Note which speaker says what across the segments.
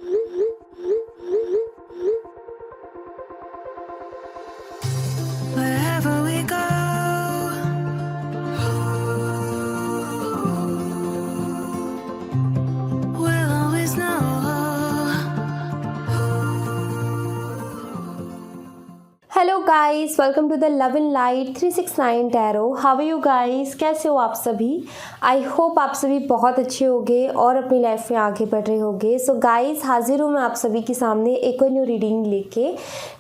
Speaker 1: Wherever we go, we'll always know.
Speaker 2: Hello guys, welcome to the love in light 369 tarot. How are you guys? कैसे हो आप सभी? I hope आप सभी बहुत अच्छे होंगे और अपनी लाइफ में आगे बढ़ रहे होंगे। सो गाइस, हाजिर हूँ मैं आप सभी के सामने एक और न्यू रीडिंग लेके।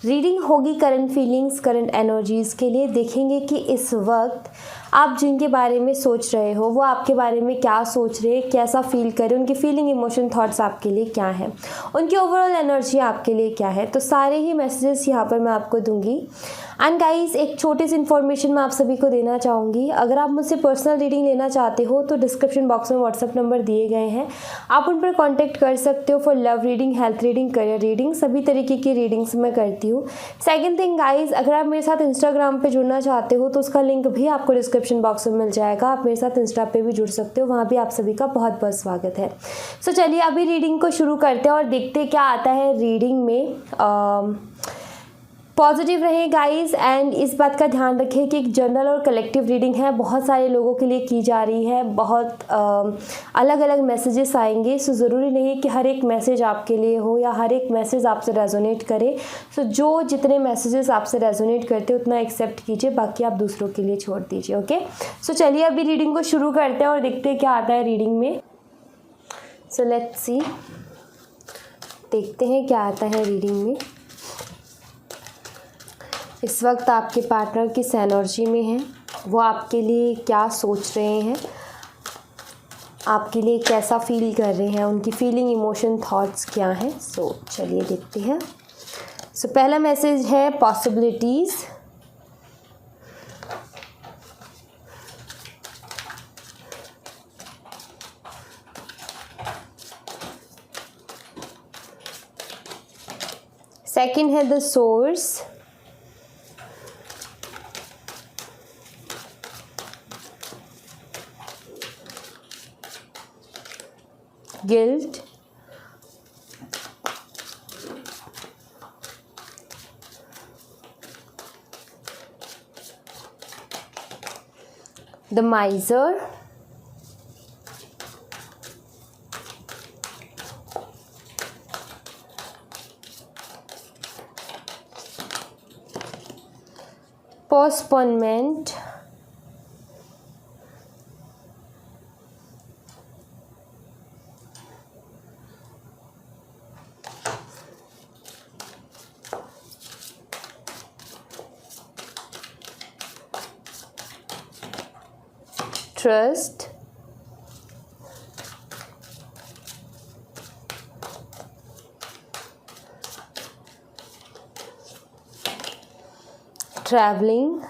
Speaker 2: रीडिंग होगी करंट फीलिंग्स, करंट एनर्जीज़ के लिए। देखेंगे कि इस वक्त आप जिनके बारे में सोच रहे हो वो आपके बारे में क्या सोच रहे हैं, कैसा फील कर रहे हैं, उनकी फीलिंग, इमोशन, थॉट्स आपके लिए क्या है, उनकी ओवरऑल एनर्जी आपके लिए क्या है। तो सारे ही मैसेजेस यहाँ पर मैं आपको दूंगी। एंड गाइस, एक छोटी सी इन्फॉर्मेशन मैं आप सभी को देना चाहूँगी। अगर आप मुझसे पर्सनल रीडिंग लेना चाहते हो तो डिस्क्रिप्शन बॉक्स में व्हाट्सअप नंबर दिए गए हैं, आप उन पर कॉन्टैक्ट कर सकते हो for love reading, health reading, career reading, सभी तरीके की रीडिंग्स मैं करती हूँ। सेकेंड थिंग गाइज, अगर आप मेरे साथ इंस्टाग्राम पे जुड़ना चाहते हो तो उसका लिंक भी आपको डिस्क्रिप्शन बॉक्स में मिल जाएगा। आप मेरे साथ इंस्टा पे भी जुड़ सकते हो, वहाँ भी आप सभी का बहुत बहुत स्वागत है। सो चलिए अभी रीडिंग को शुरू करते हैं और देखते हैं क्या आता है रीडिंग में। पॉजिटिव रहे गाइस, एंड इस बात का ध्यान रखें कि एक जनरल और कलेक्टिव रीडिंग है, बहुत सारे लोगों के लिए की जा रही है, बहुत अलग अलग मैसेजेस आएंगे। सो ज़रूरी नहीं है कि हर एक मैसेज आपके लिए हो या हर एक मैसेज आपसे रेजोनेट करे। सो जो जितने मैसेजेस आपसे रेजोनेट करते हैं उतना एक्सेप्ट कीजिए, बाकी आप दूसरों के लिए छोड़ दीजिए। ओके, सो चलिए अभी रीडिंग को शुरू करते हैं और देखते हैं क्या आता है रीडिंग में। सो लेट्स सी, देखते हैं क्या आता है रीडिंग में। इस वक्त आपके पार्टनर किस एनर्जी में है, वो आपके लिए क्या सोच रहे हैं, आपके लिए कैसा फील कर रहे हैं, उनकी फीलिंग, इमोशन, थॉट्स क्या हैं। सो चलिए देखते हैं। सो पहला मैसेज है पॉसिबिलिटीज़। सेकंड है the source. Guilt. The माइजर। Postponement. Trust. Travelling.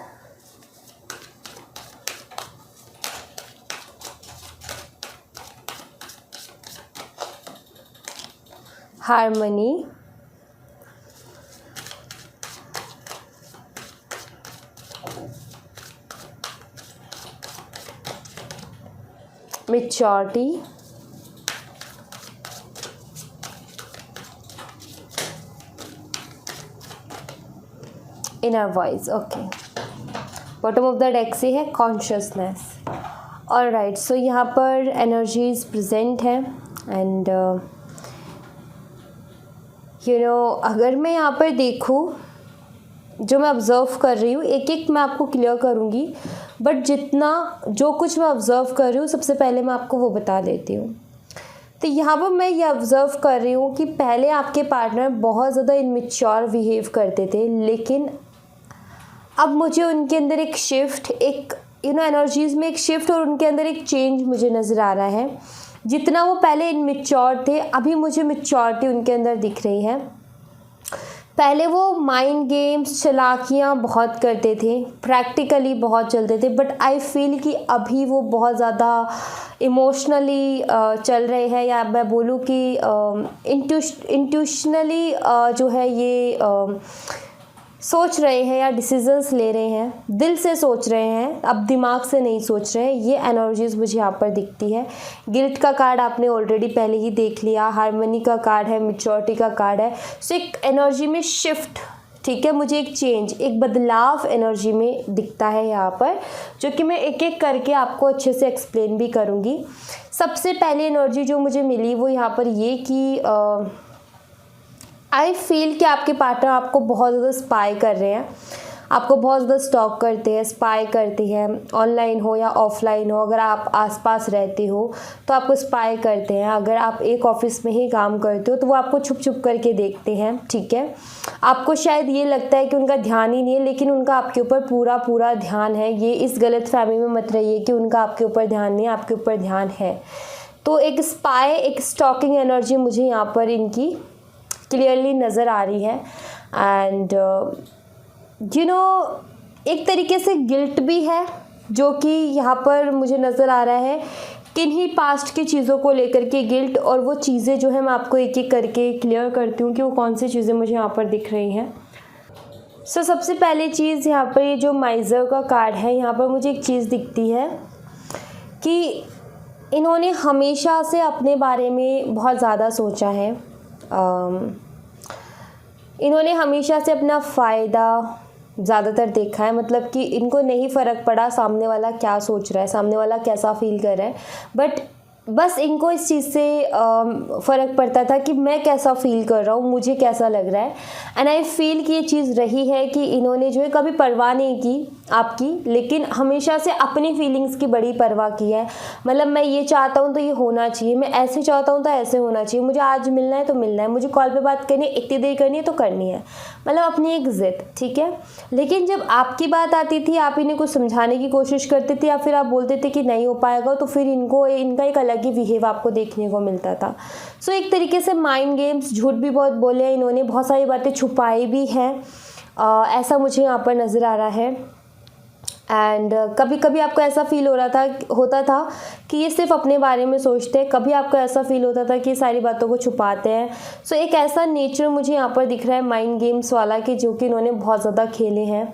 Speaker 2: Harmony. maturity, inner voice। Okay, bottom of the deck से है कॉन्शियसनेस। ऑलराइट, सो यहाँ पर एनर्जीज प्रेजेंट है एंड अगर मैं यहाँ पर देखूँ, जो मैं ऑब्ज़र्व कर रही हूँ, एक एक मैं आपको क्लियर करूँगी, बट जो कुछ मैं ऑब्ज़र्व कर रही हूँ सबसे पहले मैं आपको वो बता देती हूँ। तो यहाँ पर मैं ये ऑब्ज़र्व कर रही हूँ कि पहले आपके पार्टनर बहुत ज़्यादा इनमेच्योर बिहेव करते थे, लेकिन अब मुझे उनके अंदर एक शिफ्ट, एक एनर्जीज़ में एक शिफ्ट और उनके अंदर एक चेंज मुझे नज़र आ रहा है। जितना वो पहले इनमेच्योर थे, अभी मुझे मैच्योरिटी उनके अंदर दिख रही है। पहले वो माइंड गेम्स, चालाकियाँ बहुत करते थे, प्रैक्टिकली बहुत चलते थे, बट आई फील कि अभी वो बहुत ज़्यादा इमोशनली चल रहे हैं, या मैं बोलूँ कि इंट्यूशनली जो है ये सोच रहे हैं या डिसीजंस ले रहे हैं, दिल से सोच रहे हैं, अब दिमाग से नहीं सोच रहे हैं, ये एनर्जीज मुझे यहाँ पर दिखती है। गिल्ट का कार्ड आपने ऑलरेडी पहले ही देख लिया, हार्मनी का कार्ड है, मैच्योरिटी का कार्ड है। सो एक एनर्जी में शिफ्ट, ठीक है, मुझे एक चेंज, एक बदलाव एनर्जी में दिखता है यहाँ पर, जो कि मैं एक एक करके आपको अच्छे से एक्सप्लेन भी करूँगी। सबसे पहली एनर्जी जो मुझे मिली वो यहाँ पर ये कि आई फील कि आपके पार्टनर आपको बहुत ज़्यादा स्पाई कर रहे हैं, आपको बहुत ज़्यादा स्टॉक करते हैं, स्पाई करते हैं, ऑनलाइन हो या ऑफलाइन हो। अगर आप आसपास रहते हो तो आपको स्पाई करते हैं, अगर आप एक ऑफिस में ही काम करते हो तो वो आपको छुप छुप करके देखते हैं, ठीक है। आपको शायद ये लगता है कि उनका ध्यान ही नहीं है, लेकिन उनका आपके ऊपर पूरा पूरा ध्यान है। ये इस गलत फहमी में मत रहिए कि उनका आपके ऊपर ध्यान नहीं है, आपके ऊपर ध्यान है। तो एक स्पाई, एक स्टॉकिंग एनर्जी मुझे यहाँ पर इनकी क्लियरली नज़र आ रही है। एंड एक तरीके से गिल्ट भी है जो कि यहाँ पर मुझे नज़र आ रहा है, किन्हीं पास्ट की चीज़ों को लेकर के गिल्ट। और वो चीज़ें जो है मैं आपको एक एक करके क्लियर करती हूँ कि वो कौन सी चीज़ें मुझे यहाँ पर दिख रही हैं। सो सबसे पहली चीज़ यहाँ पर ये जो माइज़र का कार्ड है, यहाँ पर मुझे एक चीज़ दिखती है कि इन्होंने हमेशा से अपने बारे में बहुत ज़्यादा सोचा है। इन्होंने हमेशा से अपना फ़ायदा ज़्यादातर देखा है, मतलब कि इनको नहीं फ़र्क पड़ा सामने वाला क्या सोच रहा है, सामने वाला कैसा फील कर रहा है, बट बस इनको इस चीज़ से फ़र्क पड़ता था कि मैं कैसा फ़ील कर रहा हूँ, मुझे कैसा लग रहा है। एंड आई फील कि ये चीज़ रही है कि इन्होंने जो है कभी परवाह नहीं की आपकी, लेकिन हमेशा से अपनी फीलिंग्स की बड़ी परवाह की है। मतलब मैं ये चाहता हूँ तो ये होना चाहिए, मैं ऐसे चाहता हूँ तो ऐसे होना चाहिए, मुझे आज मिलना है तो मिलना है, मुझे कॉल पे बात करनी है, इतनी देर करनी है तो करनी है, मतलब अपनी एक ज़िद, ठीक है। लेकिन जब आपकी बात आती थी, आप इन्हें कुछ समझाने की कोशिश करते थे या फिर आप बोलते थे कि नहीं हो पाएगा, तो फिर इनका एक अलग ही बिहेव आपको देखने को मिलता था। सो एक तरीके से माइंड गेम्स, झूठ भी बहुत बोले हैं इन्होंने, बहुत सारी बातें छुपाई भी हैं, ऐसा मुझे यहाँ पर नज़र आ रहा है। एंड कभी कभी आपको ऐसा फील होता था कि ये सिर्फ अपने बारे में सोचते हैं, कभी आपको ऐसा फील होता था कि ये सारी बातों को छुपाते हैं। सो एक ऐसा नेचर मुझे यहाँ पर दिख रहा है माइंड गेम्स वाला, कि जो कि इन्होंने बहुत ज़्यादा खेले हैं।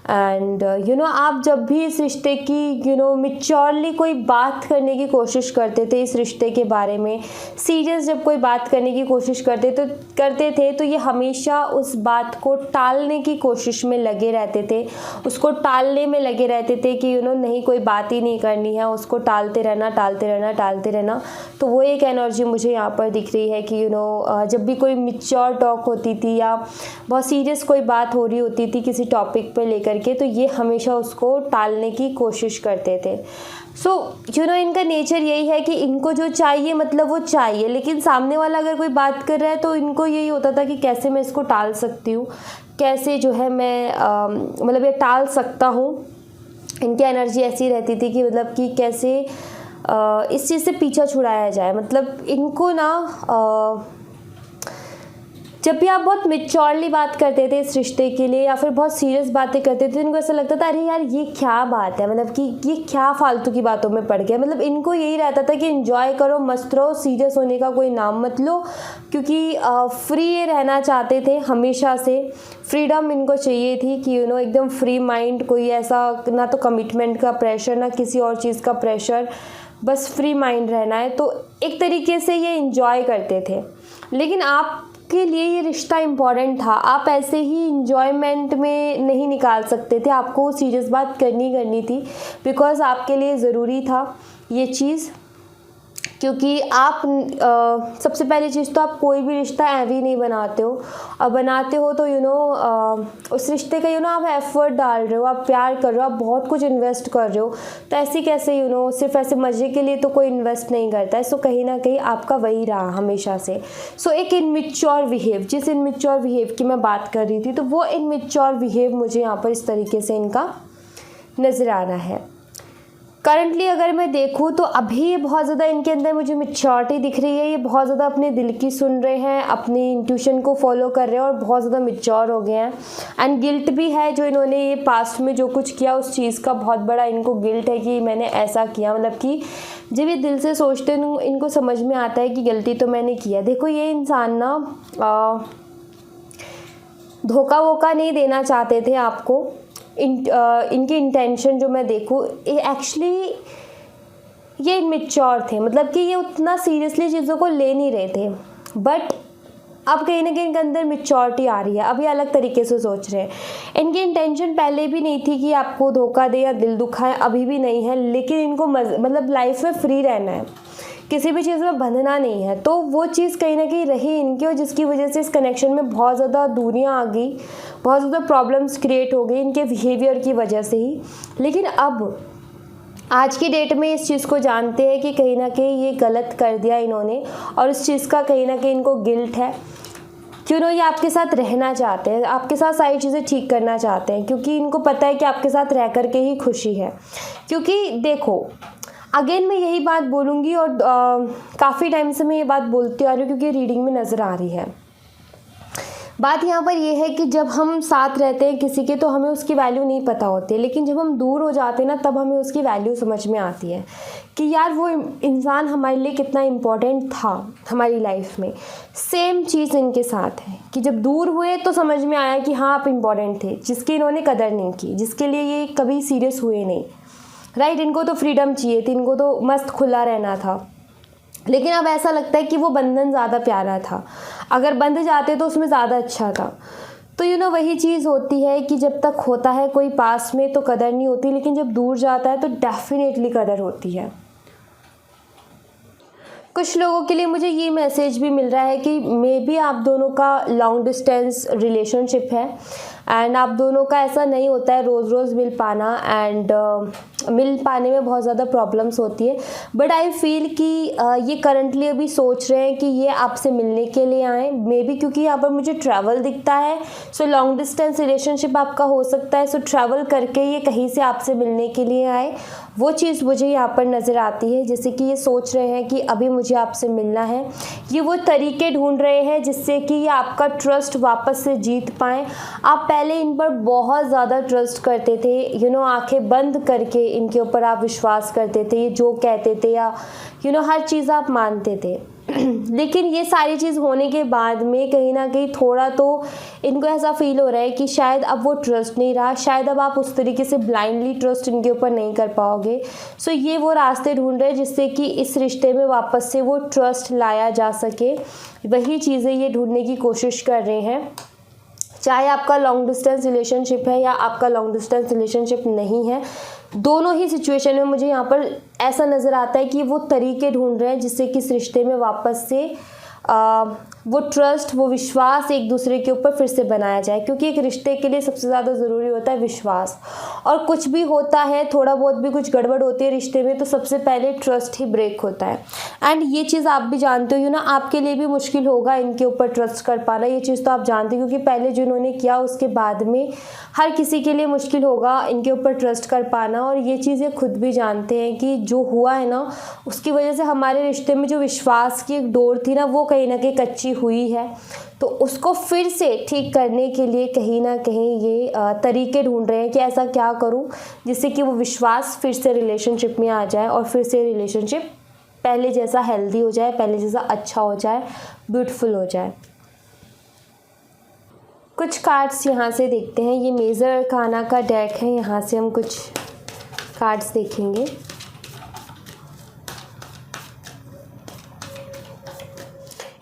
Speaker 2: एंड आप जब भी इस रिश्ते की मैच्योरली कोई बात करने की कोशिश करते थे, इस रिश्ते के बारे में सीरियस जब कोई बात करने की कोशिश करते थे तो ये हमेशा उस बात को टालने की कोशिश में लगे रहते थे, उसको टालने में लगे रहते थे कि नहीं कोई बात ही नहीं करनी है, उसको टालते रहना। तो वो एक एनर्जी मुझे यहाँ पर दिख रही है कि जब भी कोई मैच्योर टॉक होती थी या बहुत सीरियस कोई बात हो रही होती थी किसी टॉपिक पे लेकर के, तो ये हमेशा उसको टालने की कोशिश करते थे। सो इनका नेचर यही है कि इनको जो चाहिए मतलब वो चाहिए, लेकिन सामने वाला अगर कोई बात कर रहा है तो इनको यही होता था कि कैसे मैं इसको टाल सकती हूँ, कैसे जो है मैं मतलब ये टाल सकता हूँ। इनकी एनर्जी ऐसी रहती थी कि मतलब कि कैसे इस चीज़ से पीछा छुड़ाया जाए। मतलब इनको जब भी आप बहुत मैच्योरली बात करते थे इस रिश्ते के लिए या फिर बहुत सीरियस बातें करते थे, इनको ऐसा लगता था अरे यार ये क्या बात है, मतलब कि ये क्या फालतू की बातों में पड़ गया। मतलब इनको यही रहता था कि एंजॉय करो, मस्त रहो, सीरियस होने का कोई नाम मत लो, क्योंकि फ्री रहना चाहते थे हमेशा से। फ्रीडम इनको चाहिए थी कि एकदम फ्री माइंड, कोई ऐसा ना तो कमिटमेंट का प्रेशर ना किसी और चीज़ का प्रेशर, बस फ्री माइंड रहना है। तो एक तरीके से ये एंजॉय करते थे, लेकिन आपके लिए ये रिश्ता इम्पॉर्टेंट था। आप ऐसे ही इंजॉयमेंट में नहीं निकाल सकते थे, आपको सीरियस बात करनी थी, बिकॉज़ आपके लिए ज़रूरी था ये चीज़। क्योंकि आप सबसे पहली चीज़ तो आप कोई भी रिश्ता ऐवी नहीं बनाते हो, और बनाते हो तो उस रिश्ते का आप एफर्ट डाल रहे हो, आप प्यार कर रहे हो, आप बहुत कुछ इन्वेस्ट कर रहे हो। तो ऐसे कैसे सिर्फ ऐसे मज़े के लिए तो कोई इन्वेस्ट नहीं करता है। सो कहीं ना कहीं आपका वही रहा हमेशा से। सो एक इनमेच्योर बिहेव, जिस इनमेच्योर बिहेव की मैं बात कर रही थी, तो वो इनमेच्योर बिहेव मुझे यहाँ पर इस तरीके से इनका नज़र आ रहा है। करंटली अगर मैं देखूँ तो अभी ये बहुत ज़्यादा इनके अंदर मुझे मैच्योरिटी दिख रही है। ये बहुत ज़्यादा अपने दिल की सुन रहे हैं, अपनी इंट्यूशन को फॉलो कर रहे हैं और बहुत ज़्यादा मैच्योर हो गए हैं। एंड गिल्ट भी है, जो इन्होंने ये पास्ट में जो कुछ किया उस चीज़ का बहुत बड़ा इनको गिल्ट है कि मैंने ऐसा किया। मतलब कि जब ये दिल से सोचते हैं इनको समझ में आता है कि गलती तो मैंने किया। देखो ये इंसान धोखा वोखा नहीं देना चाहते थे आपको। इनकी इंटेंशन जो मैं देखूँ एक्चुअली ये इमेच्योर थे, मतलब कि ये उतना सीरियसली चीज़ों को ले नहीं रहे थे, बट अब कहीं ना कहीं इनके अंदर मेच्योरिटी आ रही है, अभी अलग तरीके से सोच रहे हैं। इनकी इंटेंशन पहले भी नहीं थी कि आपको धोखा दे या दिल दुखाए, अभी भी नहीं है, लेकिन इनको मतलब लाइफ में फ्री रहना है, किसी भी चीज़ में बंधना नहीं है। तो वो चीज़ कहीं ना कहीं रही इनकी, और जिसकी वजह से इस कनेक्शन में बहुत ज़्यादा दूरियां आ गई, बहुत ज़्यादा प्रॉब्लम्स क्रिएट हो गई इनके बिहेवियर की वजह से ही। लेकिन अब आज की डेट में इस चीज़ को जानते हैं कि कहीं ना कहीं ये गलत कर दिया इन्होंने, और इस चीज़ का कहीं ना कहीं इनको गिल्ट है। क्यों ना ये आपके साथ रहना चाहते हैं, आपके साथ सारी चीज़ें ठीक करना चाहते हैं, क्योंकि इनको पता है कि आपके साथ रह कर के ही खुशी है। क्योंकि देखो, अगेन मैं यही बात बोलूँगी, और काफ़ी टाइम से मैं ये बात बोलती आ रही हूँ, क्योंकि रीडिंग में नज़र आ रही है। बात यहाँ पर ये है कि जब हम साथ रहते हैं किसी के, तो हमें उसकी वैल्यू नहीं पता होती है, लेकिन जब हम दूर हो जाते हैं ना, तब हमें उसकी वैल्यू समझ में आती है कि यार वो इंसान हमारे लिए कितना इम्पोर्टेंट था हमारी लाइफ में। सेम चीज़ इनके साथ है कि जब दूर हुए तो समझ में आया कि हाँ आप इम्पोर्टेंट थे, जिसकी इन्होंने कदर नहीं की, जिसके लिए ये कभी सीरियस हुए नहीं, राइट। इनको तो फ्रीडम चाहिए थी, इनको तो मस्त खुला रहना था, लेकिन अब ऐसा लगता है कि वो बंधन ज़्यादा प्यारा था, अगर बंध जाते तो उसमें ज़्यादा अच्छा था। तो वही चीज़ होती है कि जब तक होता है कोई पास में तो कदर नहीं होती, लेकिन जब दूर जाता है तो डेफिनेटली कदर होती है। कुछ लोगों के लिए मुझे ये मैसेज भी मिल रहा है कि मे बी आप दोनों का लॉन्ग डिस्टेंस रिलेशनशिप है, एंड आप दोनों का ऐसा नहीं होता है रोज़ रोज़ मिल पाना, एंड मिल पाने में बहुत ज़्यादा प्रॉब्लम्स होती है। बट आई फील कि ये करंटली अभी सोच रहे हैं कि ये आपसे मिलने के लिए आएँ, मे बी क्योंकि यहाँ पर मुझे ट्रैवल दिखता है। सो लॉन्ग डिस्टेंस रिलेशनशिप आपका हो सकता है, सो ट्रैवल करके ये कहीं से आपसे मिलने के लिए आए, वो चीज़ मुझे यहाँ पर नज़र आती है। जैसे कि ये सोच रहे हैं कि अभी मुझे आपसे मिलना है, ये वो तरीके ढूंढ रहे हैं जिससे कि ये आपका ट्रस्ट वापस से जीत पाएँ। आप पहले इन पर बहुत ज़्यादा ट्रस्ट करते थे, आंखें बंद करके इनके ऊपर आप विश्वास करते थे, ये जो कहते थे या हर चीज़ आप मानते थे। लेकिन ये सारी चीज़ होने के बाद में कहीं ना कहीं थोड़ा तो इनको ऐसा फील हो रहा है कि शायद अब वो ट्रस्ट नहीं रहा, शायद अब आप उस तरीके से ब्लाइंडली ट्रस्ट इनके ऊपर नहीं कर पाओगे। सो ये वो रास्ते ढूंढ रहे हैं जिससे कि इस रिश्ते में वापस से वो ट्रस्ट लाया जा सके, वही चीज़ें ये ढूंढने की कोशिश कर रहे हैं। चाहे आपका लॉन्ग डिस्टेंस रिलेशनशिप है या आपका लॉन्ग डिस्टेंस रिलेशनशिप नहीं है, दोनों ही सिचुएशन में मुझे यहाँ पर ऐसा नज़र आता है कि वो तरीके ढूंढ रहे हैं जिससे कि इस रिश्ते में वापस से वो ट्रस्ट, वो विश्वास एक दूसरे के ऊपर फिर से बनाया जाए। क्योंकि एक रिश्ते के लिए सबसे ज़्यादा ज़रूरी होता है विश्वास, और कुछ भी होता है, थोड़ा बहुत भी कुछ गड़बड़ होती है रिश्ते में, तो सबसे पहले ट्रस्ट ही ब्रेक होता है। एंड ये चीज़ आप भी जानते हो आपके लिए भी मुश्किल होगा इनके ऊपर ट्रस्ट कर पाना, ये चीज़ तो आप जानते हो, क्योंकि पहले जिन्होंने किया उसके बाद में हर किसी के लिए मुश्किल होगा इनके ऊपर ट्रस्ट कर पाना। और ये चीज़ें खुद भी जानते हैं कि जो हुआ है ना, उसकी वजह से हमारे रिश्ते में जो विश्वास की एक डोर थी ना, वो कहीं ना कहीं कच्ची हुई है। तो उसको फिर से ठीक करने के लिए कहीं ना कहीं ये तरीके ढूंढ रहे हैं कि ऐसा क्या करूं जिससे कि वो विश्वास फिर से रिलेशनशिप में आ जाए, और फिर से रिलेशनशिप पहले जैसा हेल्दी हो जाए, पहले जैसा अच्छा हो जाए, ब्यूटीफुल हो जाए। कुछ कार्ड्स यहाँ से देखते हैं, ये मेजर अरकाना का डेक है, यहाँ से हम कुछ कार्ड्स देखेंगे।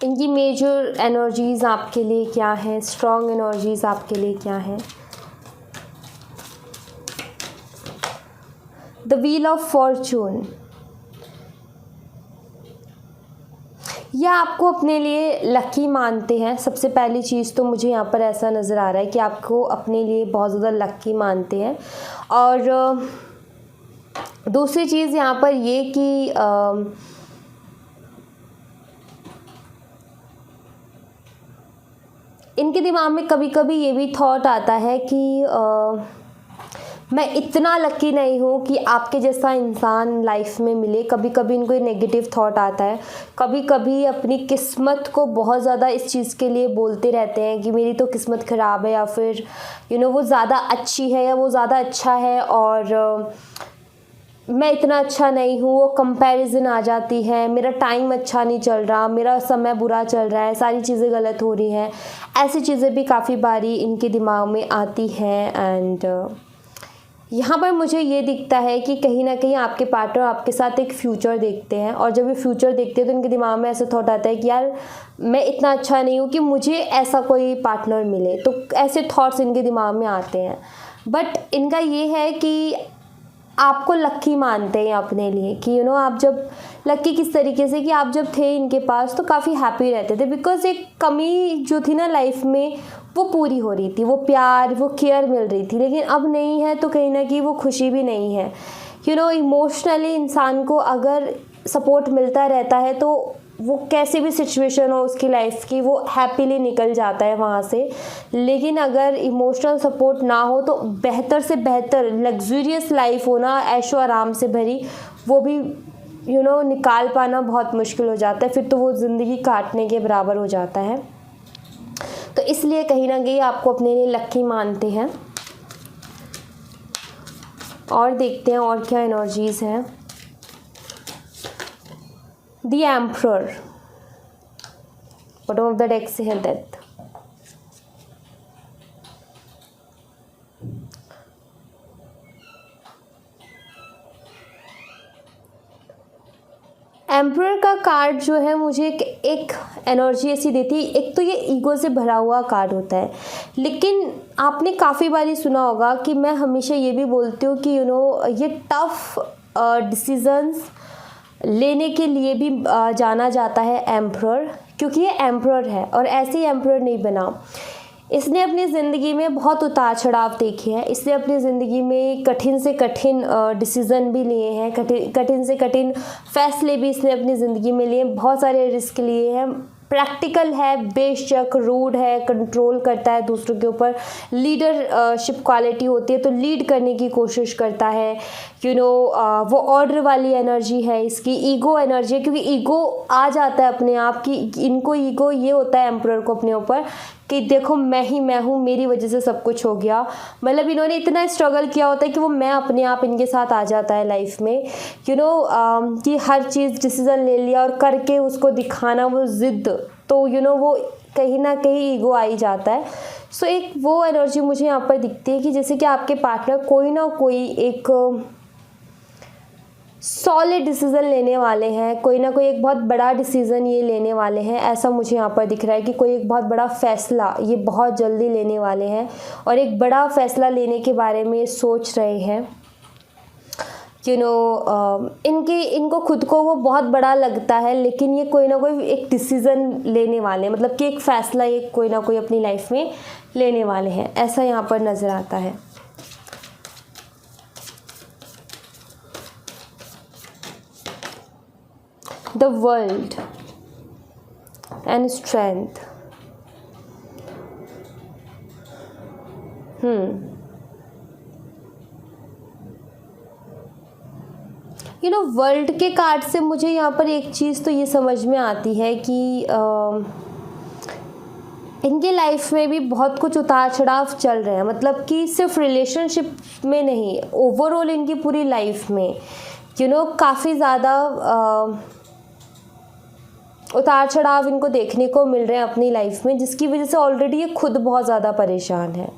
Speaker 2: इनकी मेजर एनर्जीज़ आपके लिए क्या हैं, स्ट्रॉन्ग एनर्जीज़ आपके लिए क्या हैं। द व्हील ऑफ फॉर्चून, या आपको अपने लिए लकी मानते हैं। सबसे पहली चीज़ तो मुझे यहाँ पर ऐसा नज़र आ रहा है कि आपको अपने लिए बहुत ज़्यादा लकी मानते हैं। और दूसरी चीज़ यहाँ पर ये कि इनके दिमाग में कभी कभी ये भी थॉट आता है कि मैं इतना लकी नहीं हूँ कि आपके जैसा इंसान लाइफ में मिले। कभी कभी इनको नेगेटिव थॉट आता है, कभी कभी अपनी किस्मत को बहुत ज़्यादा इस चीज़ के लिए बोलते रहते हैं कि मेरी तो किस्मत ख़राब है, या फिर वो ज़्यादा अच्छी है या वो ज़्यादा अच्छा है। और मैं इतना अच्छा नहीं हूँ, वो कंपैरिजन आ जाती है, मेरा टाइम अच्छा नहीं चल रहा, मेरा समय बुरा चल रहा है, सारी चीज़ें गलत हो रही हैं, ऐसी चीज़ें भी काफ़ी बारी इनके दिमाग में आती हैं। एंड यहाँ पर मुझे ये दिखता है कि कहीं ना कहीं आपके पार्टनर आपके साथ एक फ्यूचर देखते हैं, और जब ये फ्यूचर देखते हैं तो इनके दिमाग में ऐसा थॉट आता है कि यार मैं इतना अच्छा नहीं हूँ कि मुझे ऐसा कोई पार्टनर मिले, तो ऐसे थॉट्स इनके दिमाग में आते हैं। बट इनका ये है कि आपको लक्की मानते हैं अपने लिए कि आप जब लक्की किस तरीके से कि आप जब थे इनके पास तो काफ़ी हैप्पी रहते थे, बिकॉज एक कमी जो थी ना लाइफ में वो पूरी हो रही थी, वो प्यार वो केयर मिल रही थी, लेकिन अब नहीं है तो कहीं ना कहीं वो खुशी भी नहीं है। इमोशनली इंसान को अगर सपोर्ट मिलता रहता है तो वो कैसी भी सिचुएशन हो उसकी लाइफ की वो हैप्पीली निकल जाता है वहाँ से। लेकिन अगर इमोशनल सपोर्ट ना हो तो बेहतर से बेहतर लग्जूरियस लाइफ हो ना, ऐशो आराम से भरी, वो भी निकाल पाना बहुत मुश्किल हो जाता है, फिर तो वो ज़िंदगी काटने के बराबर हो जाता है। तो इसलिए कहीं ना कहीं आपको अपने लिए लक्की मानते हैं। और देखते हैं और क्या एनर्जीज हैं। The Emperor, bottom of the deck से है Death। एम्परर का कार्ड जो है मुझे एक एनर्जी ऐसी देती है, एक तो ये ईगो से भरा हुआ कार्ड होता है, लेकिन आपने काफ़ी बारी सुना होगा कि मैं हमेशा ये भी बोलती हूँ कि ये टफ डिसीजंस लेने के लिए भी जाना जाता है एम्परर, क्योंकि ये एम्परर है और ऐसे ही एम्परर नहीं बना। इसने अपनी ज़िंदगी में बहुत उतार चढ़ाव देखे हैं, इसने अपनी ज़िंदगी में कठिन से कठिन डिसीज़न भी लिए हैं, कठिन से कठिन फैसले भी इसने अपनी ज़िंदगी में लिए, बहुत सारे रिस्क लिए हैं। प्रैक्टिकल है, बेशक रूड है, कंट्रोल करता है दूसरों के ऊपर, लीडरशिप क्वालिटी होती है तो लीड करने की कोशिश करता है। वो ऑर्डर वाली एनर्जी है इसकी, ईगो एनर्जी है, क्योंकि ईगो आ जाता है अपने आप की, इनको ईगो ये होता है एम्परर को अपने ऊपर कि देखो मैं ही मैं हूँ, मेरी वजह से सब कुछ हो गया। मतलब इन्होंने इतना स्ट्रगल किया होता है कि वो मैं अपने आप इनके साथ आ जाता है लाइफ में, कि हर चीज़ डिसीज़न ले लिया और करके उसको दिखाना, वो ज़िद्द, तो वो कहीं ना कहीं ईगो आ ही जाता है। सो एक वो एनर्जी मुझे यहाँ पर दिखती है कि जैसे कि आपके पार्टनर कोई ना कोई एक सॉलिड डिसीज़न लेने वाले हैं, कोई ना कोई एक बहुत बड़ा डिसीज़न ये लेने वाले हैं, ऐसा मुझे यहाँ पर दिख रहा है कि कोई एक बहुत बड़ा फ़ैसला ये बहुत जल्दी लेने वाले हैं और एक बड़ा फ़ैसला लेने के बारे में सोच रहे हैं। इनको खुद को वो बहुत बड़ा लगता है, लेकिन ये कोई ना कोई एक डिसीज़न लेने वाले हैं, मतलब कि एक फ़ैसला ये कोई ना कोई अपनी लाइफ में लेने वाले हैं, ऐसा यहाँ पर नज़र आता है। The world and strength। World के कार्ड से मुझे यहाँ पर एक चीज़ तो ये समझ में आती है कि इनके लाइफ में भी बहुत कुछ उतार चढ़ाव चल रहे हैं, मतलब कि सिर्फ रिलेशनशिप में नहीं, ओवरऑल इनकी पूरी लाइफ में काफ़ी ज़्यादा उतार चढ़ाव इनको देखने को मिल रहे हैं अपनी लाइफ में, जिसकी वजह से ऑलरेडी ये खुद बहुत ज़्यादा परेशान है।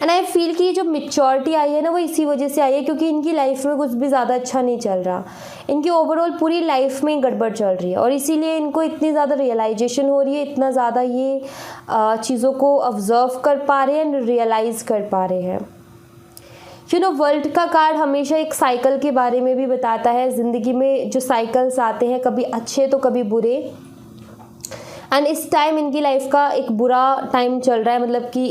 Speaker 2: एंड आई फील कि ये जो मैच्योरिटी आई है ना वो इसी वजह से आई है, क्योंकि इनकी लाइफ में कुछ भी ज़्यादा अच्छा नहीं चल रहा, इनकी ओवरऑल पूरी लाइफ में गड़बड़ चल रही है, और इसीलिए इनको इतनी ज़्यादा रियलाइजेशन हो रही है, इतना ज़्यादा ये चीज़ों को ऑब्जर्व कर पा रहे हैं, रियलाइज़ कर पा रहे हैं। वर्ल्ड का कार्ड हमेशा एक साइकिल के बारे में भी बताता है, ज़िंदगी में जो साइकिल्स आते हैं, कभी अच्छे तो कभी बुरे। एंड इस टाइम इनकी लाइफ का एक बुरा टाइम चल रहा है, मतलब कि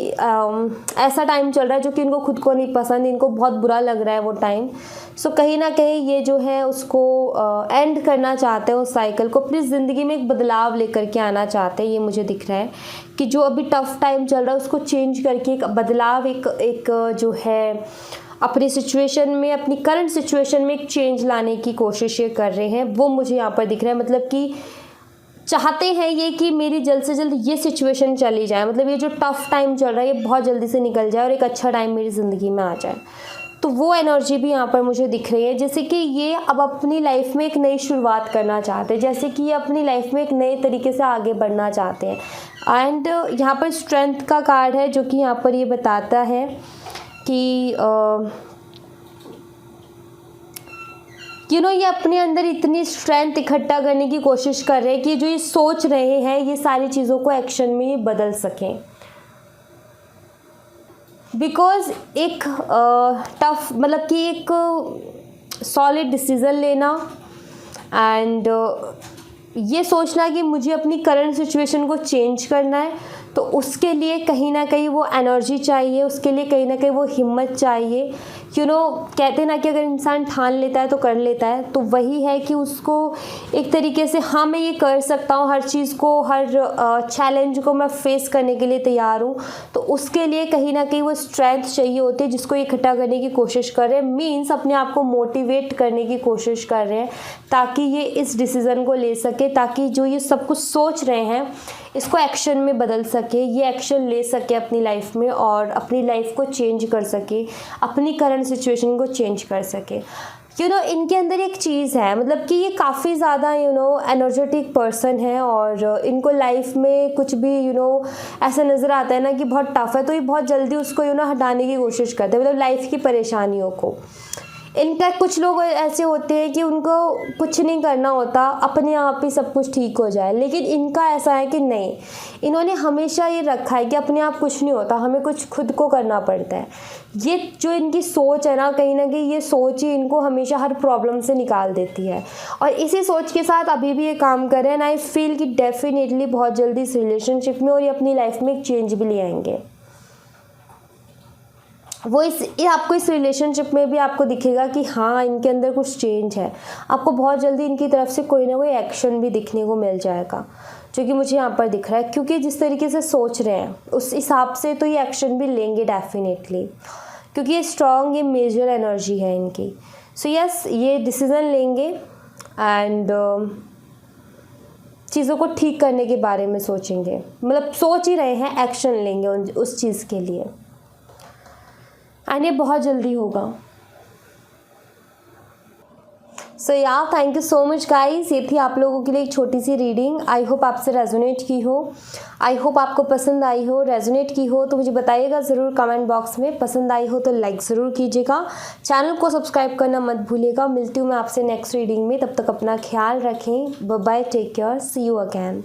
Speaker 2: ऐसा टाइम चल रहा है जो कि इनको खुद को नहीं पसंद, इनको बहुत बुरा लग रहा है वो टाइम। सो कहीं ना कहीं ये जो है उसको एंड करना चाहते हैं, उस साइकिल को अपनी ज़िंदगी में एक बदलाव लेकर के आना चाहते हैं। ये मुझे दिख रहा है कि जो अभी टफ टाइम चल रहा है उसको चेंज करके एक बदलाव, एक जो है अपनी सिचुएशन में, अपनी करंट सिचुएशन में एक चेंज लाने की कोशिश ये कर रहे हैं, वो मुझे यहाँ पर दिख रहा है। मतलब कि चाहते हैं ये कि मेरी जल्द से जल्द ये सिचुएशन चली जाए, मतलब ये जो टफ टाइम चल रहा है ये बहुत जल्दी से निकल जाए और एक अच्छा टाइम मेरी ज़िंदगी में आ जाए। तो वो एनर्जी भी यहाँ पर मुझे दिख रही है, जैसे कि ये अब अपनी लाइफ में एक नई शुरुआत करना चाहते हैं, जैसे कि ये अपनी लाइफ में एक नए तरीके से आगे बढ़ना चाहते हैं। एंड यहाँ पर स्ट्रेंथ का कार्ड है, जो कि यहाँ पर ये बताता है कि ये अपने अंदर इतनी स्ट्रेंथ इकट्ठा करने की कोशिश कर रहे हैं कि जो ये सोच रहे हैं ये सारी चीज़ों को एक्शन में बदल सकें। बिकॉज़ एक टफ मतलब कि एक सॉलिड डिसीज़न लेना एंड ये सोचना कि मुझे अपनी करंट सिचुएशन को चेंज करना है, तो उसके लिए कहीं ना कहीं वो एनर्जी चाहिए, उसके लिए कहीं ना कहीं वो हिम्मत चाहिए। कहते हैं ना कि अगर इंसान ठान लेता है तो कर लेता है, तो वही है कि उसको एक तरीके से हाँ मैं ये कर सकता हूँ, हर चीज़ को, हर चैलेंज को मैं फेस करने के लिए तैयार हूँ। तो उसके लिए कहीं ना कहीं वो स्ट्रेंथ चाहिए होती है, जिसको इकट्ठा करने की कोशिश कर रहे हैं। मीन्स अपने आप को मोटिवेट करने की कोशिश कर रहे हैं ताकि ये इस डिसीज़न को ले सके, ताकि जो ये सब कुछ सोच रहे हैं इसको एक्शन में बदल सके, ये एक्शन ले सके अपनी लाइफ में और अपनी लाइफ को चेंज कर सके, अपनी करंट सिचुएशन को चेंज कर सके। इनके अंदर एक चीज़ है, मतलब कि ये काफ़ी ज़्यादा एनर्जेटिक पर्सन है और इनको लाइफ में कुछ भी ऐसा नज़र आता है ना कि बहुत टफ है, तो ये बहुत जल्दी उसको हटाने की कोशिश करते हैं, मतलब लाइफ की परेशानियों को। इनका कुछ लोग ऐसे होते हैं कि उनको कुछ नहीं करना होता, अपने आप ही सब कुछ ठीक हो जाए, लेकिन इनका ऐसा है कि नहीं, इन्होंने हमेशा ये रखा है कि अपने आप कुछ नहीं होता, हमें कुछ खुद को करना पड़ता है। ये जो इनकी सोच है ना कहीं ये सोच ही इनको हमेशा हर प्रॉब्लम से निकाल देती है, और इसी सोच के साथ अभी भी ये काम कर रहे हैं। आई फील कि डेफिनेटली बहुत जल्दी इस रिलेशनशिप में और ये अपनी लाइफ में एक चेंज भी ले आएंगे। ये आपको इस रिलेशनशिप में भी आपको दिखेगा कि हाँ इनके अंदर कुछ चेंज है। आपको बहुत जल्दी इनकी तरफ से कोई ना कोई एक्शन भी दिखने को मिल जाएगा, जो कि मुझे यहाँ पर दिख रहा है, क्योंकि जिस तरीके से सोच रहे हैं उस हिसाब से तो ये एक्शन भी लेंगे डेफिनेटली, क्योंकि ये स्ट्रॉन्ग, ये मेजर एनर्जी है इनकी। सो यस, ये डिसीज़न लेंगे एंड चीज़ों को ठीक करने के बारे में सोचेंगे, मतलब सोच ही रहे हैं, एक्शन लेंगे उस चीज़ के लिए, एंड ये बहुत जल्दी होगा। सो या thank you so much guys, ये थी आप लोगों के लिए एक छोटी सी रीडिंग। आई होप आपसे रेजोनेट की हो, आई होप आपको पसंद आई हो। रेजोनेट की हो तो मुझे बताइएगा ज़रूर कमेंट बॉक्स में, पसंद आई हो तो लाइक ज़रूर कीजिएगा, चैनल को सब्सक्राइब करना मत भूलिएगा। मिलती हूँ मैं आपसे नेक्स्ट रीडिंग में, तब तक अपना ख्याल रखें। Bye bye, take care, see you again.